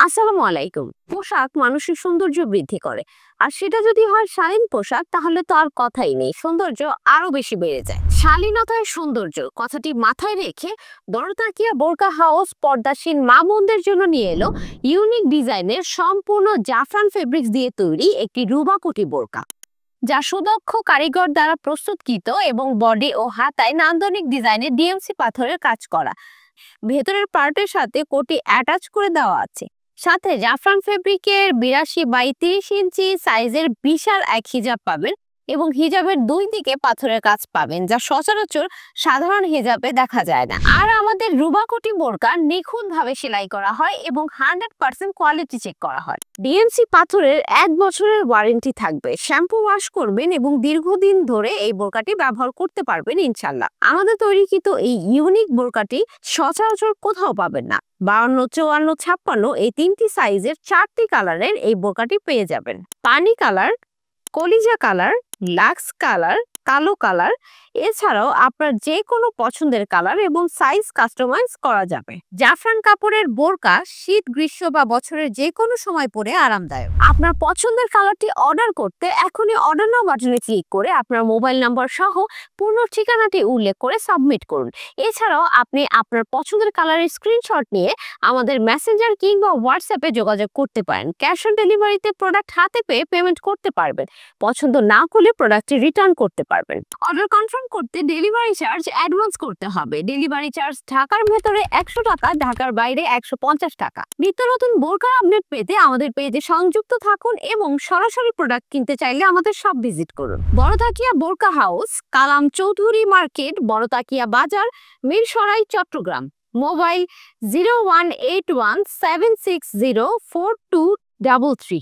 আসসালামু আলাইকুম। পোশাক মানুষের সৌন্দর্য বৃদ্ধি করে, আর সেটা যদি হয় শালীন পোশাক তাহলে তো আর কথাই নেই, সৌন্দর্য আরো বেশি বেড়ে যায়। শালীনতায় সৌন্দর্য কথাটি মাথায় রেখে দরতাকিয়া বোরকা হাউস পর্দাসীন মা বোনদের জন্য নিয়ে এলো ইউনিক ডিজাইনের সম্পূর্ণ জাফরান ফেব্রিক্স দিয়ে তৈরি একটি রুবাকুটি বোরকা, যা সুদক্ষ কারিগর দ্বারা প্রস্তুতকৃত এবং বডি ও হাতায় নান্দনিক ডিজাইনে ডিএমসি পাথরের কাজ করা। ভেতরের পার্টের সাথে কোটি অ্যাটাচ করে দেওয়া আছে। সাথে জাফরান ফেব্রিকের 82 বাই 30 ইঞ্চি সাইজের বিশাল এক হিজাব পাবেন এবং হিজাবের দুই দিকে পাথরের কাজ পাবেন, যা সচরাচর সাধারণ হিজাবে দেখা যায় না। আর আমাদের রুবাকুটি বোরকা নিখুঁত ভাবে সেলাই করা হয় এবং 100% কোয়ালিটি চেক করা হয়। ডিএমসি পাথরের 1 বছরের ওয়ারেন্টি থাকবে। শ্যাম্পু ওয়াশ করবেন এবং দীর্ঘদিন ধরে এই বোরকাটি ব্যবহার করতে পারবেন ইনশাল্লাহ। আমাদের তৈরিকৃত এই ইউনিক বোরকাটি সচরাচর কোথাও পাবেন না। 52, 54, 56 এই 3টি সাইজের 4টি কালারের এই বোরকাটি পেয়ে যাবেন। পানি কালার, কলিজা কালার, লাক্স কালার, কালো কালার, এছাড়াও আপনার যে কোনো পছন্দের কালার এবং সাইজ কাস্টমাইজ করা যাবে। জাফরান কাপড়ের বোরকা শীত, গ্রীষ্ম বা বছরের যে কোনো সময় পরে আরামদায়ক। আপনার পছন্দের কালারটি অর্ডার করতে এখনই অর্ডার নাও বাটনে ক্লিক করে আপনার মোবাইল নাম্বার সহ পূর্ণ ঠিকানাটি উল্লেখ করে সাবমিট করুন। এছাড়াও আপনি আপনার পছন্দের কালারের স্ক্রিনশট নিয়ে আমাদের মেসেঞ্জার কিংবা হোয়াটসঅ্যাপে যোগাযোগ করতে পারেন। ক্যাশ অন ডেলিভারিতে প্রোডাক্ট হাতে পেয়ে পেমেন্ট করতে পারবেন। পছন্দ না করলে প্রোডাক্টটি রিটার্ন করতে পারবেন। অর্ডার কনফার্ম করতে ডেলিভারি চার্জ অ্যাডভান্স করতে হবে। ডেলিভারি চার্জ ঢাকার ভেতরে 100 টাকা, ঢাকার বাইরে 150 টাকা। নিত্য নতুন বোরকার আপডেট পেতে আমাদের পেজে সংযুক্ত থাকুন এবং সরাসরি প্রোডাক্ট কিনতে চাইলে আমাদের শপ ভিজিট করুন। বড়তাকিয়া বোরকা হাউস, কালাম চৌধুরী মার্কেট, বড়তাকিয়া বাজার, মিরসরাই, চট্টগ্রাম। মোবাইল 018176042233।